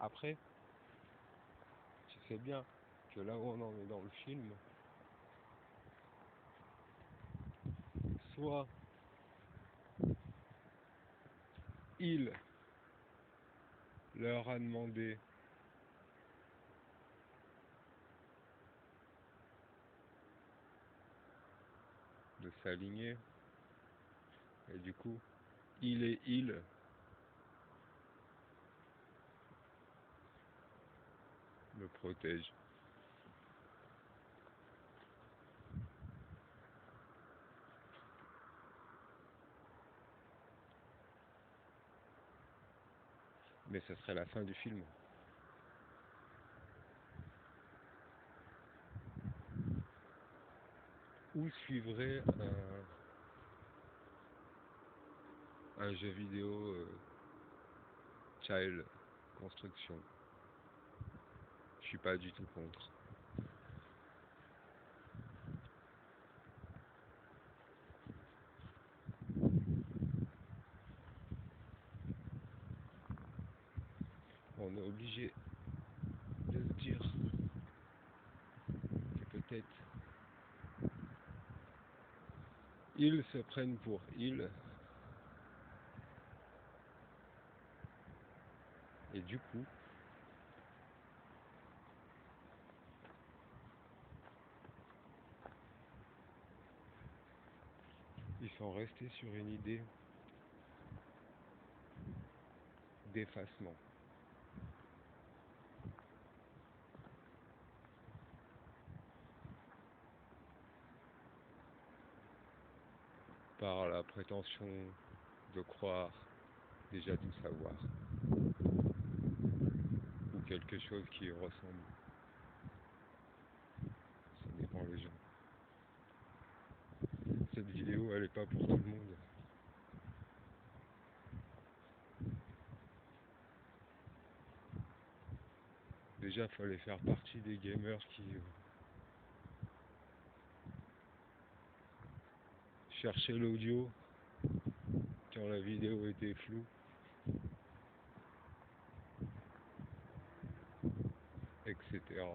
Après, tu sais bien que là où on en est dans le film, soit il leur a demandé de s'aligner, et du coup, il me protège. Mais ce serait la fin du film. Où suivrait un jeu vidéo Child Construction. Je suis pas du tout contre. On est obligé de se dire que peut-être ils se prennent pour ils, et du coup, ils sont restés sur une idée d'effacement. Par la prétention de croire déjà tout savoir, ou quelque chose qui y ressemble. Ça dépend les gens. Cette vidéo, elle est pas pour tout le monde. Déjà, fallait faire partie des gamers qui cherchaient l'audio quand la vidéo était floue, etc.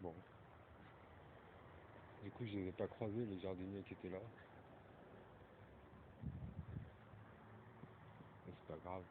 Bon. Du coup, je les ai pas croisés, les jardiniers qui étaient là. Mais c'est pas grave.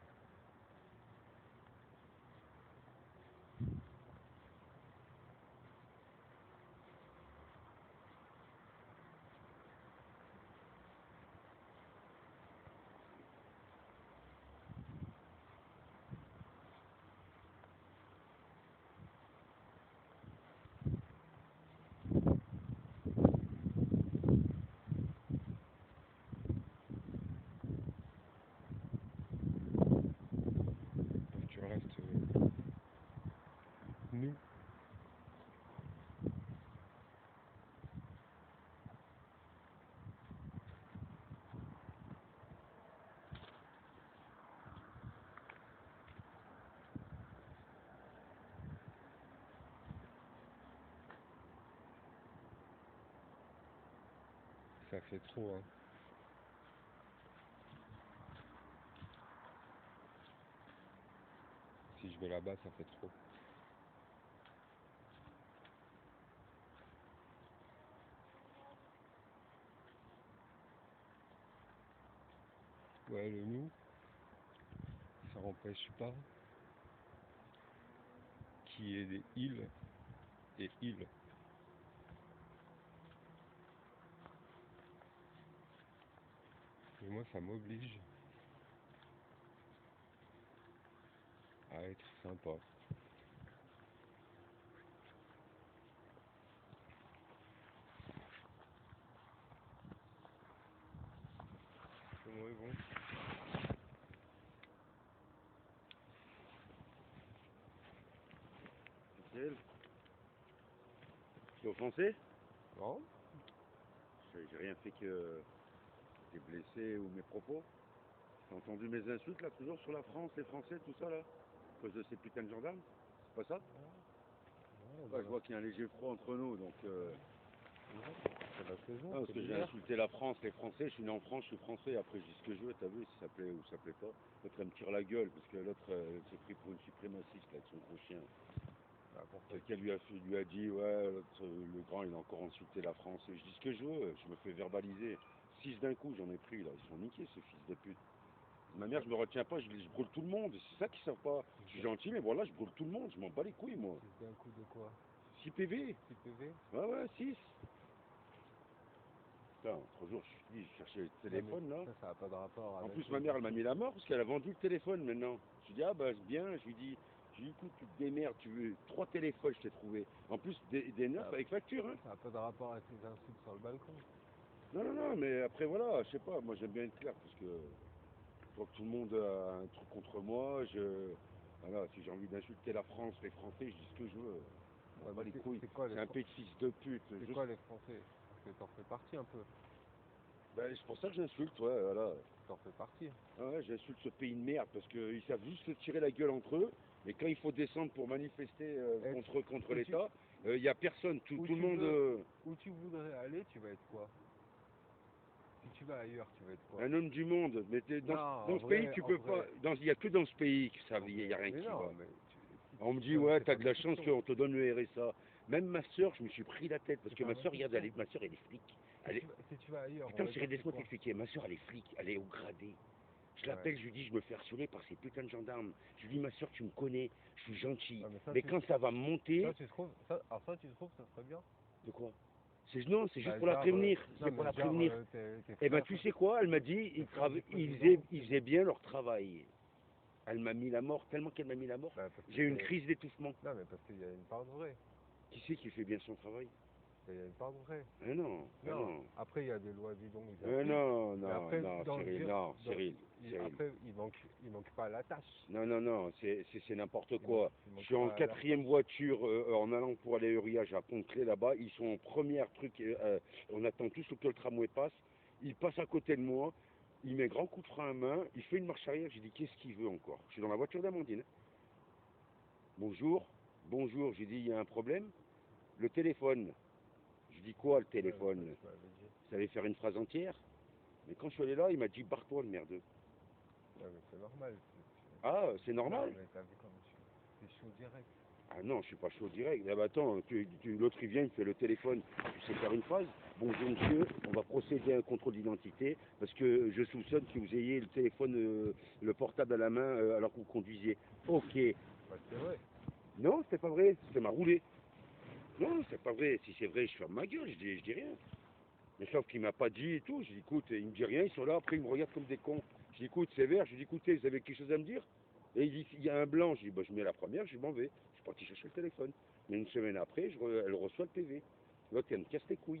Donc tu restes nous. Ça fait trop, hein. Si je vais là-bas, ça fait trop. Ouais, le nous, n'empêche pas qu'il y ait des îles et îles. Et moi, ça m'oblige à être sympa. Comment ils vont? Michel, tu es offensé? Non? J'ai rien fait que t'es blessé ou mes propos. T'as entendu mes insultes là, toujours sur la France, les Français, tout ça là? À cause de ces putains de gendarmes? C'est pas ça? Ouais, Ouais, je vois qu'il y a un léger froid entre nous, donc c'est la saison, parce c'est que j'ai l'hiver. insulté la France, les Français, je suis né en France, je suis français, après je dis ce que je veux, t'as vu, si ça plaît ou ça plaît pas. L'autre elle me tire la gueule, parce que l'autre s'est pris pour une suprémaciste là, avec son gros chien. Ah, pour ça, Quelqu'un lui a dit, ouais, le grand il a encore insulté la France. Et je dis ce que je veux, je me fais verbaliser. 6 d'un coup, j'en ai pris là, ils sont niqués ces fils de pute. Ma mère, je me retiens pas, je brûle tout le monde. C'est ça qu'ils savent pas. Je suis gentil, mais voilà, je brûle tout le monde, je m'en bats les couilles moi. c'est un coup de quoi? 6 PV. 6 PV? Ouais, ouais, 6. Putain, l'autre jour, je cherchais le téléphone là. Ça n'a pas de rapport En avec... plus, ma mère, elle m'a mis la mort parce qu'elle a vendu le téléphone maintenant. Je lui dis, ah bah c'est bien, je lui dis, écoute, tu te démerdes, tu veux 3 téléphones, je t'ai trouvé. En plus, des neufs Ah. avec facture, hein. Ça n'a pas de rapport avec les insultes sur le balcon. Non, non, non, mais après voilà, je sais pas, moi j'aime bien être clair parce que je vois que tout le monde a un truc contre moi. Voilà, si j'ai envie d'insulter la France, les Français, je dis ce que je veux. Ouais, Pas les couilles. c'est quoi les C'est un peu de fils de pute. C'est quoi les Français? Parce que t'en fais partie un peu. Ben, c'est pour ça que j'insulte, ouais, voilà. T'en fais partie. Ouais, j'insulte ce pays de merde parce qu'ils savent juste se tirer la gueule entre eux. Mais quand il faut descendre pour manifester contre l'État, il n'y a personne, tout le monde. Où tu voudrais aller, tu vas être quoi? Si tu vas ailleurs, tu vas être quoi? Un homme du monde, mais dans ce pays, tu peux pas. Il n'y a que dans ce pays que ça, il n'y a rien qui va. On me dit, ouais, t'as de la chance qu'on te donne le RSA. Même ma soeur, je me suis pris la tête parce que ma soeur, regarde, ma soeur, elle est flic. Si tu vas ailleurs, putain, Cyril, laisse-moi t'expliquer. Ma soeur, elle est flic, elle est au gradé. Je l'appelle, je lui dis, je me fais harceler par ces putains de gendarmes. Je lui dis, ma soeur, tu me connais, je suis gentil. Mais quand ça va monter. Alors ça, tu trouves, ça serait bien? De quoi? Non, c'est juste pour la prévenir. C'est pour la prévenir. Eh ben, tu sais quoi? Elle m'a dit, ils faisaient bien leur travail. Elle m'a mis la mort, tellement qu'elle m'a mis la mort. J'ai eu une crise d'étouffement. Non, mais parce qu'il y a une part de vrai. Qui c'est qui fait bien son travail? Il y a une part de vrai. Non. Après, il y a des lois bidons. Non, Cyril. Après, il manque pas la tâche. Non, c'est n'importe quoi. Je suis en 4e voiture en allant pour aller à Uriage à Pont-Clé là-bas. Ils sont en première truc. On attend tous que le tramway passe. Il passe à côté de moi. Il met grand coup de frein à main. Il fait une marche arrière. J'ai dit, qu'est-ce qu'il veut encore? Je suis dans la voiture d'Amandine. Bonjour. J'ai dit, il y a un problème? Le téléphone. Je dis quoi le téléphone? Ça allait faire une phrase entière. Mais quand je suis allé là, il m'a dit barre-toi le merdeux. Ouais, mais c'est normal. Ah, c'est normal? Non, mais t'as vu comme c'est chaud direct. Ah non, je suis pas chaud direct. Ah bah attends, l'autre il vient, il fait le téléphone. Tu sais faire une phrase? Bonjour monsieur, on va procéder à un contrôle d'identité parce que je soupçonne que vous ayez le téléphone, le portable à la main alors que vous conduisiez. Ok. Bah, c'est vrai. Non, c'est pas vrai, ça m'a roulé. Non, c'est pas vrai. Si c'est vrai, je ferme ma gueule, je dis rien. Mais sauf qu'il m'a pas dit et tout. Je dis écoute, il me dit rien, ils sont là, après ils me regardent comme des cons. Je dis écoute, c'est vert, je dis écoutez, vous avez quelque chose à me dire? Et il dit il y a un blanc, je dis bah, je mets la première, je m'en vais. Je suis parti chercher le téléphone. Mais une semaine après, elle reçoit le PV. L'autre, elle me casse les couilles.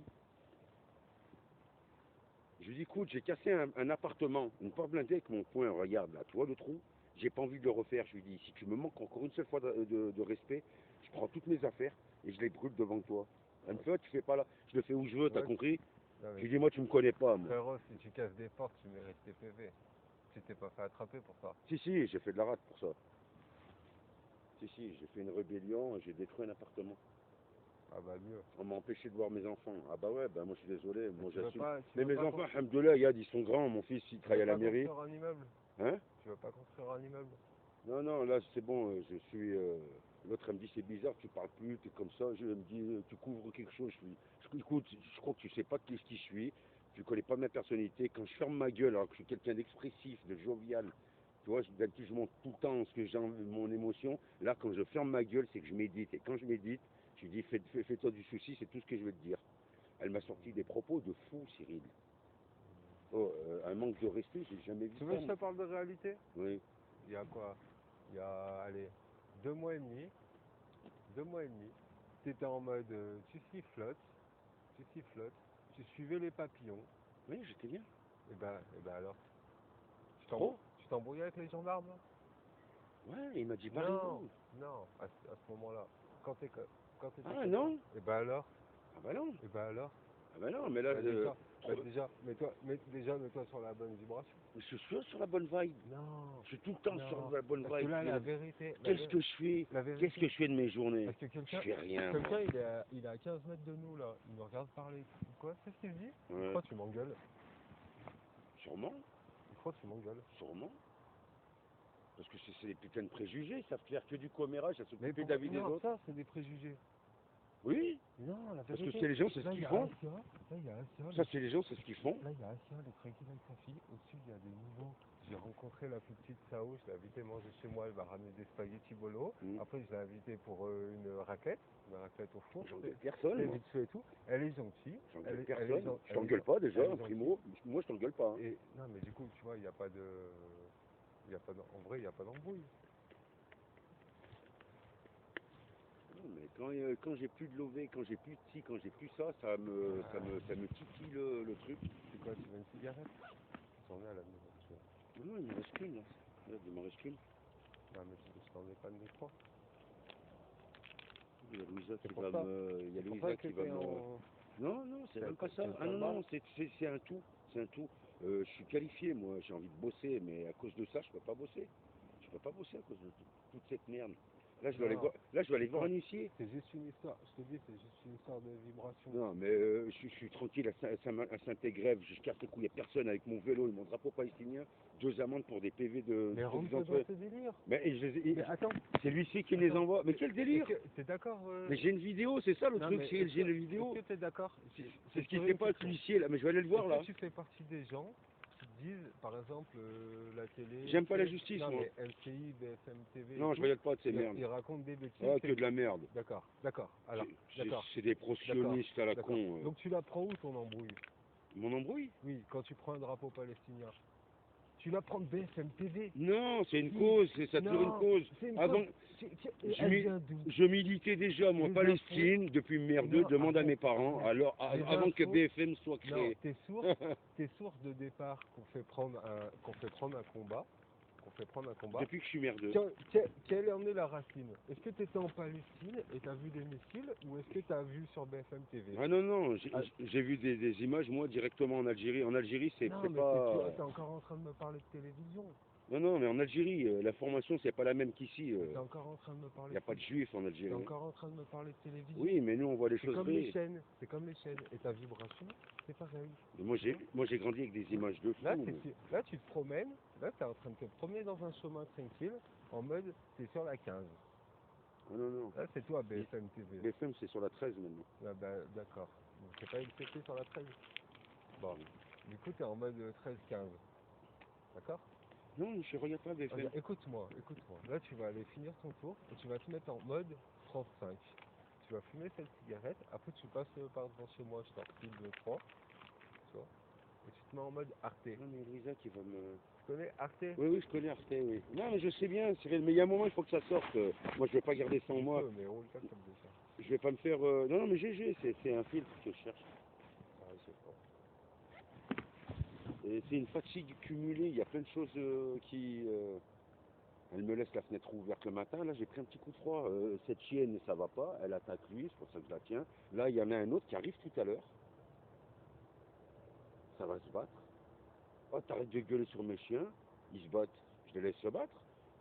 Je lui dis écoute, j'ai cassé un appartement, une porte blindée avec mon poing, regarde là, tu vois le trou? J'ai pas envie de le refaire. Je lui dis si tu me manques encore une seule fois de respect, je prends toutes mes affaires et je les brûle devant toi. Elle me fait, tu fais pas là, je le fais où je veux, t'as compris? Je lui dis, moi, tu me connais pas, moi. Frérot, si tu casses des portes, tu mérites tes PV. Tu t'es pas fait attraper pour ça. Si, j'ai fait de la rate pour ça. Si, j'ai fait une rébellion et j'ai détruit un appartement. Ah bah mieux. On m'a empêché de voir mes enfants. Ah bah ouais, bah moi je suis désolé, moi j'assume. Mais mes enfants, alhamdoulilah, ils sont grands, mon fils il travaille à la mairie. Tu veux pas construire un immeuble? Hein? Tu veux pas construire un immeuble? Non, là c'est bon, je suis... L'autre elle me dit c'est bizarre, tu parles plus, tu es comme ça. Je me dis, tu couvres quelque chose. Écoute, je crois que tu sais pas qui je suis, tu connais pas ma personnalité. Quand je ferme ma gueule alors que je suis quelqu'un d'expressif, de jovial, Tu vois, d'habitude, je montre tout le temps ce que j'ai, mon émotion. Là, quand je ferme ma gueule, c'est que je médite. Et quand je médite, je lui dis, fais-toi du souci, c'est tout ce que je veux te dire. Elle m'a sorti des propos de fou, Cyril. Oh, un manque de respect, j'ai jamais vu Tu ça. veux que je te parle de réalité? Oui. Il y a quoi? Il y a, allez, 2 mois et demi. 2 mois et demi. Tu étais en mode, tu sifflotes, tu suivais les papillons. Oui, j'étais bien. Et ben alors, Trop? tu t'embrouillais avec les gendarmes là? Ouais, il m'a dit pas Non, non, à ce moment-là, quand t'étais Ah comme non? ça. Et ben alors, Ah bah non. et ben alors, Ah bah non, mais là, déjà, mets-toi sur la bonne vibration. je suis sur la bonne vibe. Non, Je suis tout le temps sur non, la bonne parce que vibe. là, la vérité, Qu'est-ce que je fais? la Qu'est-ce vérité, que je fais de mes journées? parce que Je fais rien, moi. quelqu'un, il est à 15 mètres de nous là, il nous regarde parler. Quoi? C'est ce qu'il dit? Je Ouais. crois que tu m'engueules. Sûrement, Je crois que tu m'engueules. sûrement. Parce que c'est des putains de préjugés, ils savent faire que du commérage, à Mais s'occuper de la vie des non, autres. ça, c'est des préjugés. Oui, Non, la parce que vérité. c'est les gens, c'est ce Là, il qu'ils y a font. Asia. Là, il y a Asia. Ça, c'est les gens, c'est ce qu'ils font. Là, il y a Asia, elle est tranquille avec sa fille. Au-dessus, il y a des niveaux. J'ai rencontré la plus petite Sao, je l'ai invitée manger chez moi, elle m'a ramené des spaghettis bolo. Mm. Après, je l'ai invitée pour une raclette au four. J'engueule personne, C'est moi. vite fait et tout. Elle est gentille. J'engueule personne. Je t'engueule pas déjà, elle est un primo. Moi, je t'engueule pas. Hein. Et non, mais du coup, tu vois, il n'y a pas de. En vrai, il n'y a pas d'embrouille. Non, mais quand j'ai plus de lové, quand j'ai plus de ci, quand j'ai plus ça, ça me titille le truc. C'est quoi, tu veux une cigarette? J'en ai à la maison. Tu vois. Non, il m'en reste qu'une là. Regarde, il m'en reste qu'une. Non, mais je t'en ai pas de mes trois. Il y a Louisa qui pour va ça. me. Il y a C'est pour Louisa ça que qui va t'es me. en. Non, non, c'est même pas ça. C'est Ah non, non, c'est un tout. C'est un tout. Je suis qualifié, moi, j'ai envie de bosser, mais à cause de ça, je peux pas bosser. Je peux pas bosser à cause de toute cette merde. Là, je dois aller voir, là, je dois aller voir un huissier. C'est juste une histoire, je te dis, c'est juste une histoire de vibration. Non, mais je suis tranquille à Saint-Égrève, je casse les couilles, il n'y a personne avec mon vélo et mon drapeau palestinien. 2 amendes pour des PV de. Mais rentre dans ce délire. Mais, Mais attends, c'est l'huissier qui me les envoie. Mais quel délire! T'es d'accord Mais j'ai une vidéo, c'est ça le truc, j'ai une vidéo. Est-ce que t'es d'accord? C'est ce qui fait pas avec l'huissier là, mais je vais aller le voir là. Est-ce que tu fais partie des gens qui disent, par exemple, la télé. J'aime pas la justice, non, moi. mais LCI, BFM TV. Non, je regarde pas de ces merdes. Ils racontent des bêtises. Ah, que de la merde. D'accord. Alors, d'accord. C'est des pro-sionistes à la con. Donc tu la prends où ton embrouille? Mon embrouille? Oui, quand tu prends un drapeau palestinien. Tu la prends de BFM TV? Non, c'est une cause, ça toujours une cause. Avant, je militais déjà, moi, Palestine, depuis merdeux, demande à mes parents, alors avant que BFM soit créé. Non, t'es source de départ qu'on fait prendre un combat. Depuis que je suis merdeux. Quelle en est la racine? Est-ce que tu étais en Palestine et tu as vu des missiles ou est-ce que tu as vu sur BFM TV? Ah non, non, j'ai vu des images, moi, directement en Algérie. En Algérie, c'est pas... Non, mais t'es encore en train de me parler de télévision. Non, non, mais en Algérie, l'information, c'est pas la même qu'ici. T'es encore en train de me parler... Il n'y a pas de juifs en Algérie. T'es encore en train de me parler de télévision. Oui, mais nous, on voit les choses vraies. C'est comme les chaînes. Et ta vibration, c'est pareil. Moi, j'ai grandi avec des images de fou. Là, tu te promènes. Là, tu es en train de te promener dans un chemin tranquille, en mode, t'es sur la 15. Ah, non, non. Là, c'est toi, BFM TV. BFM, c'est sur la 13 maintenant. Ah, bah, d'accord. Donc, c'est pas LCT sur la 13. Bon, du coup, t'es en mode 13-15. D'accord? Non, je regarde pas BFM. Regarde, écoute-moi. Là, tu vas aller finir ton tour et tu vas te mettre en mode 35. Tu vas fumer cette cigarette. Après, tu passes par devant chez moi, je t'en refile 2-3. Tu vois? Et tu te mets en mode Arte. Non, mais Louisa qui va me... Tu connais Arte? Oui, je connais Arte, oui. Non, mais je sais bien, Cyril, mais il y a un moment, il faut que ça sorte. Moi, je vais pas garder ça en moi. Mais roule pas comme déjà. Je vais pas me faire... Non, non, mais GG, c'est un filtre que je cherche. Ah, je sais pas. C'est une fatigue cumulée, il y a plein de choses qui... Elle me laisse la fenêtre ouverte le matin, là j'ai pris un petit coup de froid. Cette chienne, ça va pas, elle attaque lui, c'est pour ça que je la tiens. Là, il y en a un autre qui arrive tout à l'heure. Ça va se battre. Oh, t'arrêtes de gueuler sur mes chiens, ils se battent, je les laisse se battre.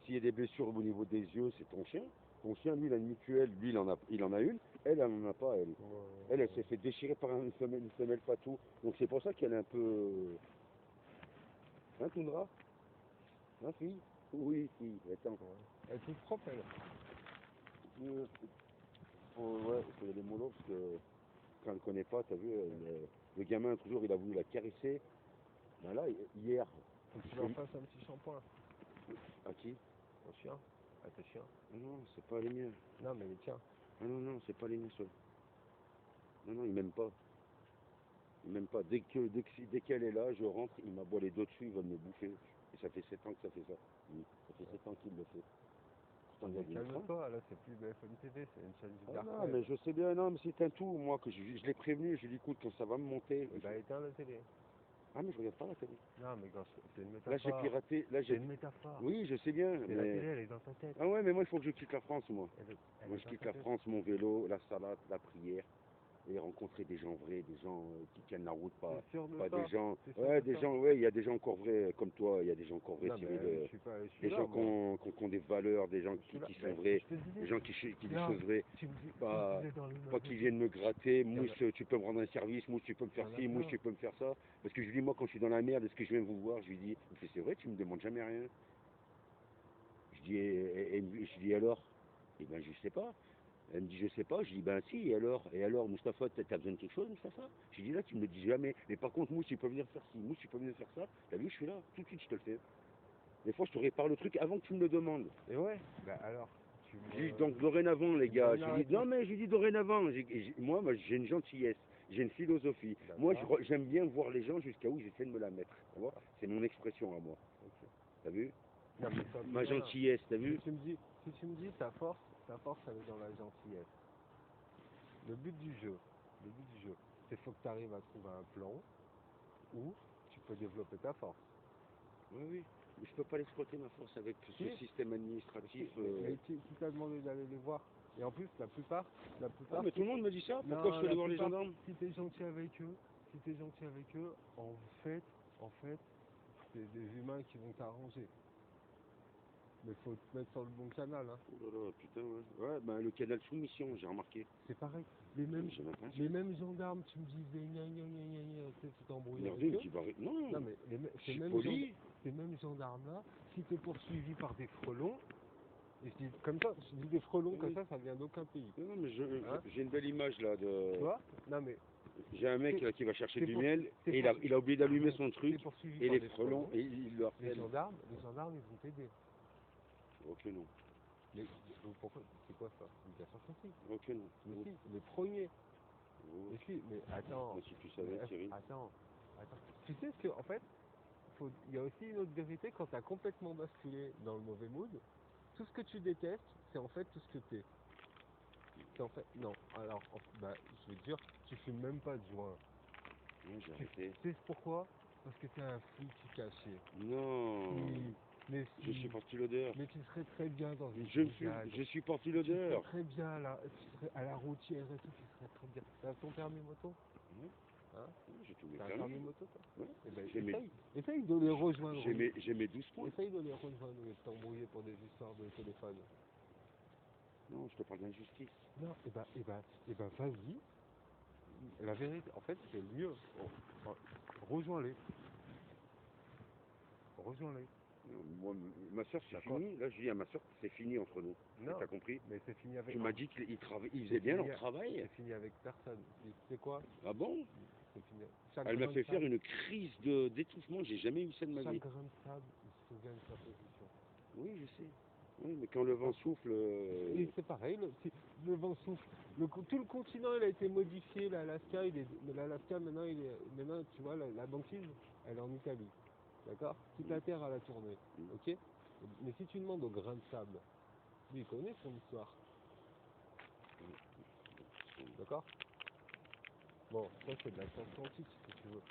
S'il y a des blessures au niveau des yeux, c'est ton chien. Ton chien, lui, il a une mutuelle, lui, il en a une. Elle en a pas, elle. Elle s'est fait déchirer par une femelle patou. Donc c'est pour ça qu'elle est un peu... Hein, Toundra? Hein, fille? Oui, fille, attends. Elle est toute propre, elle. Ouais, il faut y aller mollo parce que quand elle ne connaît pas, t'as vu, le gamin, toujours, il a voulu la caresser. Ben là, hier... Faut que tu leur fasses un petit shampoing. À qui? Au chien. À tes chiens. Non, c'est pas les miens. Non, mais les tiens. Ah non, non, c'est pas les miens seuls. Non, non, ils m'aiment pas. Ils m'aiment pas. Dès qu'elle est là, je rentre, il m'aboie les dos dessus, ils veulent me bouffer. Et ça fait 7 ans que ça fait ça. Oui, ça fait 7 ans qu'il le fait. Pourtant, il y a des freins. Calme-toi, là, c'est plus BFM TV, c'est une chaîne du Ah dark non, web. mais je sais bien, non, mais c'est un tout, moi, que je l'ai prévenu, je lui ai dit, écoute, quand ça va me monter. Eh ben, éteins la télé. Ah, mais je regarde pas la télé. Non, mais c'est une Là, métaphore. j'ai piraté, là, C'est j'ai... une métaphore. Oui, je sais bien, C'est la mais... télé, elle est dans ta tête. Ah ouais, mais moi, il faut que je quitte la France, moi. Elle Moi, est je dans quitte ta la tête. France, mon vélo, la salade, la prière, et rencontrer des gens vrais, des gens qui tiennent la route, pas T'es sûr de pas ça? des gens... T'es sûr Ouais, de des ça? gens, ouais, il y a des gens encore vrais, comme toi, il y a des gens encore vrais, Non, Cyril. mais je suis Des là, gens moi. qui ont des valeurs, des gens Je suis là. qui sont Ben, vrais, je te disais. des gens qui disent des Là, choses vraies. tu me Pas, disais dans pas l'immeuble. qu'ils viennent me gratter, Il y en a- Mousse, tu peux me rendre un service, Mousse, tu peux me il y faire en a ci, Mousse, plein. tu peux me faire ça. Parce que je lui dis, moi, quand je suis dans la merde, est-ce que je viens vous voir? Je lui dis, il me fait, c'est vrai, tu me demandes jamais rien. Je dis, je dis alors? Eh ben, je sais pas. Elle me dit, je sais pas. Je dis, ben si, et alors, Moustapha, t'as besoin de quelque chose, Moustapha? Je dis, là, tu me le dis jamais. Mais par contre, Mousse, tu peux venir faire ci, Mousse, tu peux venir faire ça. T'as vu, je suis là, tout de suite, je te le fais. Des fois, je te répare le truc avant que tu me le demandes. Et ouais, bah alors, Je dis, donc, dorénavant, les tu me gars, donnes la je dis, réponse. non, mais je dis dorénavant. Moi, j'ai une gentillesse, j'ai une philosophie. Moi, D'accord. j'aime bien voir les gens jusqu'à où j'essaie de me la mettre. Tu vois? C'est mon expression à moi. Ok. T'as vu? Non, mais toi, Ma plus malin. gentillesse, t'as vu? Si tu me dis ta force, elle est dans la gentillesse. Le but du jeu, c'est faut que tu arrives à trouver un plan où tu peux développer ta force. Oui, oui. Mais je peux pas l'exploiter, ma force, avec ce Si. système administratif. Mais qui t'a demandé d'aller les voir? Et en plus, la plupart. Ah, mais tout le monde me dit ça. Pourquoi Non, je suis allé voir les gendarmes? si t'es gentil avec eux, en fait, c'est des humains qui vont t'arranger. Mais faut te mettre sur le bon canal, hein. Oh là là, putain, ouais. Ouais, ben le canal soumission, j'ai remarqué. C'est pareil. Les mêmes gendarmes, tu me disais tu t'embrouilles avec Merde, eux. tu vas... Non, Non, mais je suis poli. ces mêmes gendarmes-là, si t'es poursuivi par des frelons, et je dis comme ça, je dis des frelons comme ça vient d'aucun pays. Non, mais Hein? j'ai une belle image là de... Tu vois? Non, mais J'ai un mec là qui va chercher du pour- miel t'es et pour- il a oublié d'allumer son t'es truc poursuivi et par les des frelons, et il le les harcèle. gendarmes, ils vont t'aider. Ok, non. Mais pourquoi? C'est quoi ça? Une casse sympathie. Ok, non. Mais si, les premiers. Oh. Mais si, mais attends. Mais si tu savais, Cyril. Attends. Tu sais ce que, en fait, il y a aussi une autre vérité quand tu as complètement basculé dans le mauvais mood. Tout ce que tu détestes, c'est en fait tout ce que tu es. C'est en fait, non. Alors, bah, je vais te dire, tu fumes même pas de joint. Non, j'ai arrêté. Tu sais pourquoi? Parce que t'es un flic caché. Non. Si, mais Je si. supporte l'odeur. Mais tu serais très bien dans une brigade. Je supporte Tu l'odeur. serais très bien là, tu serais à la routière et tout, tu serais très bien. T'as ton permis moto? Ouais. Hein? J'ai tous mes T'as un permis. permis moto toi? Ouais. Eh ben, J'ai mes- essaye de les rejoindre. j'ai mes 12 points. Essaye de les rejoindre et de t'embrouiller pour des histoires de téléphone. Non, je te parle d'injustice. Non, vas-y. La vérité, en fait, c'est le mieux. Rejoins-les. Rejoins-les. Non, moi, ma soeur, c'est D'accord. fini. Là, je dis à ma soeur, c'est fini entre nous. Non. T'as compris? Mais c'est fini avec. Tu m'as dit qu'ils faisaient bien leur travail. C'est fini avec personne. Tu sais quoi? Ah bon? C'est fini. Elle m'a fait faire une crise d'étouffement. J'ai jamais eu ça de ma vie. Chaque grain de sable, il se souvient de sa position. Oui, je sais. Oui, mais quand le vent souffle... Et c'est pareil, le vent souffle. Tout le continent il a été modifié, l'Alaska, l'Alaska maintenant tu vois, la banquise, elle est en Italie. D'accord? Toute la terre elle a tourné. Ok? Mais si tu demandes au grain de sable, lui il connaît son histoire. D'accord? Bon, ça c'est de la science quantique si tu veux.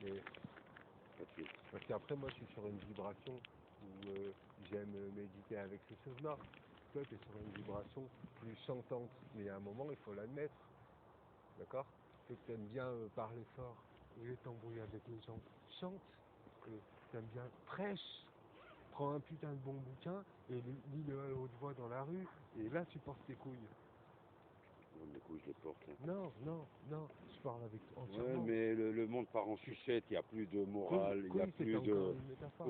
Mais, parce qu'après moi je suis sur une vibration où j'aime méditer avec ces choses-là. Toi tu es sur une vibration plus chantante, mais à un moment il faut l'admettre. D'accord? Que tu aimes bien parler fort, au lieu de t'embrouiller avec les gens, chante. Que tu aimes bien prêche. Prends un putain de bon bouquin et lis-le à haute voix dans la rue, et là tu portes tes couilles. Ouais, mais écoute, je les porte là. Non, non, non, je parle avec toi Ouais, entièrement. mais le monde part en sucette, il n'y a plus de morale, il n'y a Couille, plus c'était de... encore une métaphore.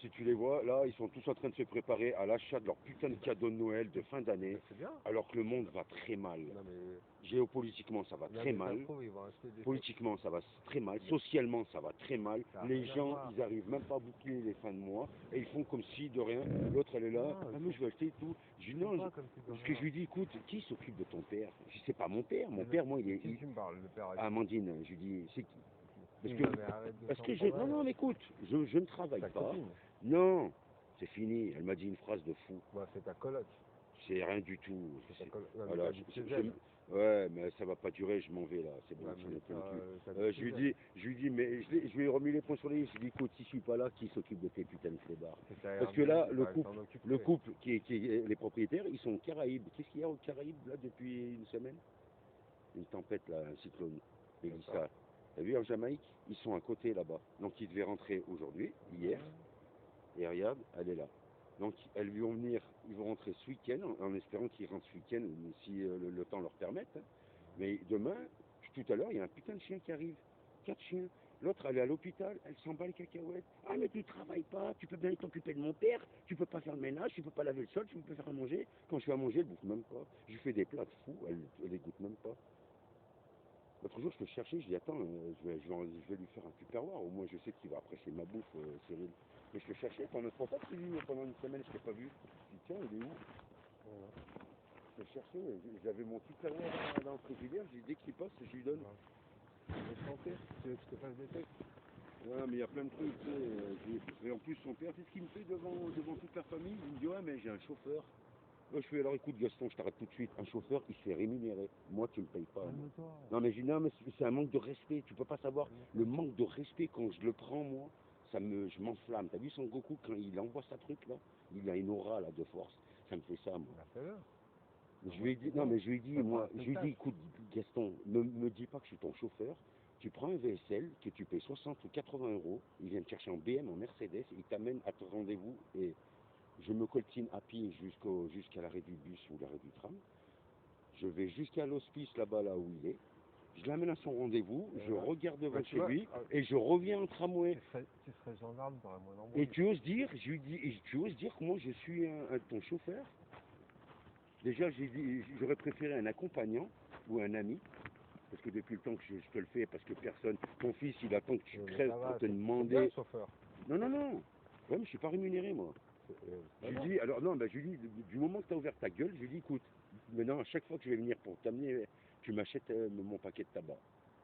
Si tu les vois, là, ils sont tous en train de se préparer à l'achat de leur putain de cadeau de Noël de fin d'année, Mais c'est bien. alors que le monde va très mal. Non, mais... Géopolitiquement, ça va Non, très mais ça mal. se trouve, ils vont acheter des... Politiquement, ça va très mal. Socialement, ça va très mal. Ça a Les rien à gens, voir. ils arrivent même pas à boucler les fins de mois et ils font comme si de rien. L'autre, elle est là. Non, Ah, mais je vais acheter et tout. Je dis Ils font non. pas comme si de Parce que rien. je lui dis, écoute, qui s'occupe de ton père? Je dis, c'est pas mon père. Mon Mais père, moi, il est. qui tu me parles, le père Ah, Amandine, je lui dis, c'est qui? Parce Non, que. mais arrête de Parce s'en que je. prendre à Non, elle. non, mais écoute, je ne travaille Ta pas. copine. Non, c'est fini. Elle m'a dit une phrase de fou. Bah, c'est ta coloc. C'est rien du tout. C'est ta coloc. Non, mais Voilà, t'habites chez elle. ouais, mais ça va pas durer, je m'en vais là, c'est bon, Ouais, j'en mais ai plein le cul. t'habites Je chez lui elle. dis, mais je lui ai remis les points sur les i. Je lui ai dit, écoute, si je suis pas là, qui s'occupe de tes putains de flébards? C'est ta Parce que Airbnb, là, bah, elle s'en occuperait. le couple qui est les propriétaires, ils sont aux Caraïbes. Qu'est-ce qu'il y a aux Caraïbes là depuis une semaine? Une tempête là, un cyclone, Mélissa. T'as vu en Jamaïque? Ils sont à côté là-bas. Donc ils devaient rentrer aujourd'hui, hier, et regarde, elle est là. Donc elles lui vont venir, ils vont rentrer ce week-end, en espérant qu'ils rentrent ce week-end, si le temps leur permette. Hein. Mais demain, tout à l'heure, il y a un putain de chien qui arrive. 4 chiens. L'autre, elle est à l'hôpital, elle s'en bat les cacahuètes. Ah, mais tu travailles pas, tu peux bien t'occuper de mon père, tu peux pas faire le ménage, tu peux pas laver le sol, tu peux pas faire à manger. Quand je fais à manger, elle bouffe même pas. Je lui fais des plats de fou, elle les goûte même pas. L'autre jour, je peux chercher, je dis attends, je vais lui faire un tupperware, au moins je sais qu'il va apprécier ma bouffe, Cyril. Mais je peux chercher, pendant notre repas, pendant une semaine, je t'ai pas vu. Je dis tiens, il est où? Voilà. Je peux chercher, j'avais mon tupperware dans le frigidaire, je dis dès qu'il passe, je lui donne. Je vais chanter, tu veux que je te fasse des textes? Ouais, mais il y a plein de trucs, tu sais. Et en plus, son père, c'est ce qu'il me fait devant toute la famille. Il me dit, ouais, mais j'ai un chauffeur. Moi, je fais, alors écoute, Gaston, je t'arrête tout de suite. Un chauffeur, il se fait rémunérer. Moi, tu me payes pas. Calme-toi. Non, mais je dis, non, mais c'est un manque de respect. Tu peux pas savoir. Le manque de respect, quand je le prends, moi, je m'enflamme. T'as vu Son Goku, quand il envoie sa truc, là, il a une aura, là, de force. Ça me fait ça, moi. Bah, fais-le. Je lui ai dit, non, mais je lui ai dit, moi, je lui ai dit, écoute, Gaston, me dis pas que je suis ton chauffeur. Tu prends un VSL que tu payes 60 ou 80 euros, il vient te chercher en BM, en Mercedes, il t'amène à ton rendez-vous et je me coltine à pied jusqu'à l'arrêt du bus ou l'arrêt du tram. Je vais jusqu'à l'hospice là-bas, là où il est. Je l'amène à son rendez-vous, je regarde devant chez lui et je reviens en tramway. Tu serais gendarme, t'aurais moins d'embrouille. Et tu oses dire, je lui dis, et tu oses dire que moi je suis ton chauffeur? Déjà, j'ai dit, j'aurais préféré un accompagnant ou un ami. Parce que depuis le temps que je te le fais, parce que personne, ton fils, il attend que tu crèves pour te demander. Chauffeur. Non, non, non. Ouais, mais je suis pas rémunéré, moi. Je lui dis, alors non, bah, je lui dis, du moment que tu as ouvert ta gueule, je lui dis, écoute, maintenant, à chaque fois que je vais venir pour t'amener, tu m'achètes mon paquet de tabac.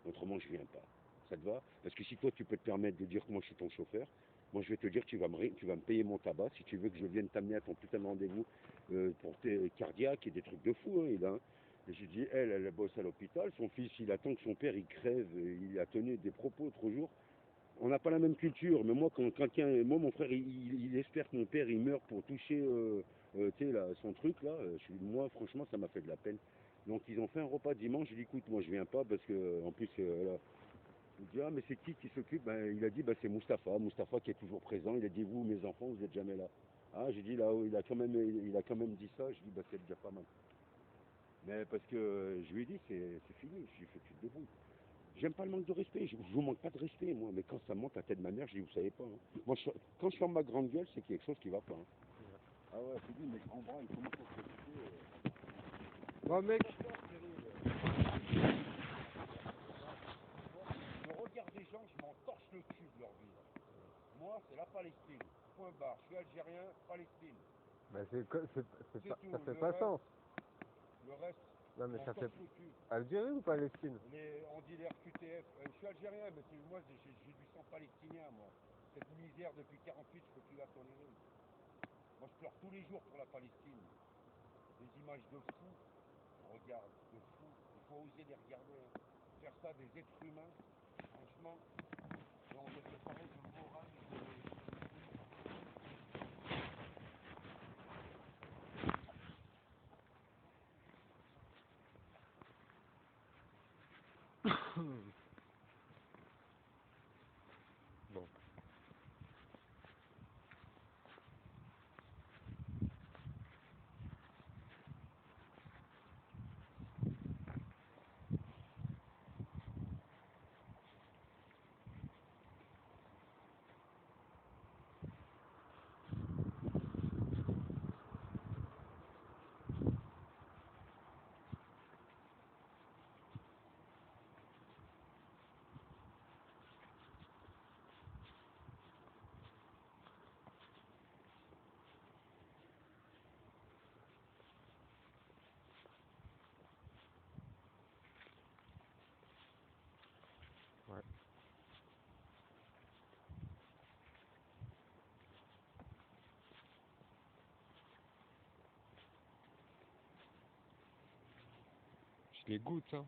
Autrement, je viens pas. Ça te va? Parce que si toi, tu peux te permettre de dire que moi, je suis ton chauffeur, moi, je vais te dire que tu vas me payer mon tabac si tu veux que je vienne t'amener à ton putain de rendez-vous pour tes cardiaques et des trucs de fou, hein, il a. Et j'ai dit, elle bosse à l'hôpital, son fils, il attend que son père, il crève, il a tenu des propos l'autre jour. On n'a pas la même culture, mais moi, moi, mon frère, il espère que mon père, il meurt pour toucher, tu sais, là, son truc, là. Moi, franchement, ça m'a fait de la peine. Donc, ils ont fait un repas dimanche. J'ai dit, écoute, moi, je viens pas parce que, en plus, là, il dit, ah, mais c'est qui s'occupe? Ben, il a dit, ben, c'est Mustapha. Mustapha qui est toujours présent. Il a dit, vous, mes enfants, vous n'êtes jamais là. Ah, j'ai dit, là, il a quand même dit ça. Je dis, ben, c'est déjà pas mal. Mais parce que je lui ai dit, c'est fini. Je lui ai fait, tu te débrouilles. J'aime pas le manque de respect, je vous manque pas de respect, moi, mais quand ça monte à la tête de ma mère, je dis, vous savez pas. Hein. Moi, quand je ferme ma grande gueule, c'est qu'il y a quelque chose qui va pas. Hein. Ah ouais, c'est dit, mes grands bras, ils commencent à se réchauffer. Bon, mec. Je regarde des gens, je m'en torche le cul de leur vie. Moi, c'est la Palestine. Point barre. Je suis algérien, Palestine. Bah, ça fait pas reste, sens. Le reste, Non, mais ça fait. le cul. Algérie ou Palestine? On dit les RQTF. Je suis algérien, mais moi, j'ai du sang palestinien, moi. Cette misère depuis 48, je peux plus la tolérer. Moi, je pleure tous les jours pour la Palestine. Des images de fous. Regarde, de fous. Il faut oser les regarder. Hein. Faire ça des êtres humains, franchement, on est préparé de moral. Bon. Je les goûte, hein.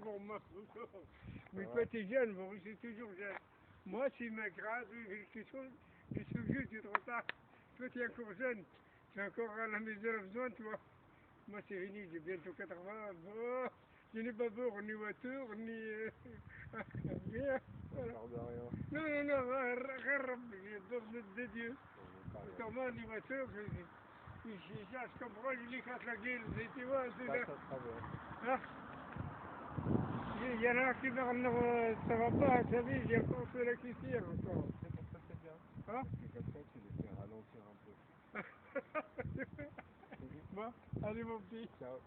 pour moi. Mais toi, t'es jeune, Maurice, c'est toujours jeune. Moi, s'il m'écrase ou quelque chose, je suis vieux, c'est trop tard. Toi, t'es encore jeune. Tu as encore à la maison besoin, toi. Moi, c'est fini, j'ai bientôt 80. Bon, je n'ai pas peur, ni voiture, ni rien. Voilà. Non, non, non, j'ai peur de Dieu. Comment, ni voiture, je comprends, je lui casse la gueule, tu vois, c'est ça. Hein? Il y en a qui meurent, ça va pas, ça va, il y a encore ceux-là qui tirent encore. C'est pour ça que c'est bien. Hein? C'est comme ça, tu les fais ralentir un peu. Bon, allez mon petit. Ciao.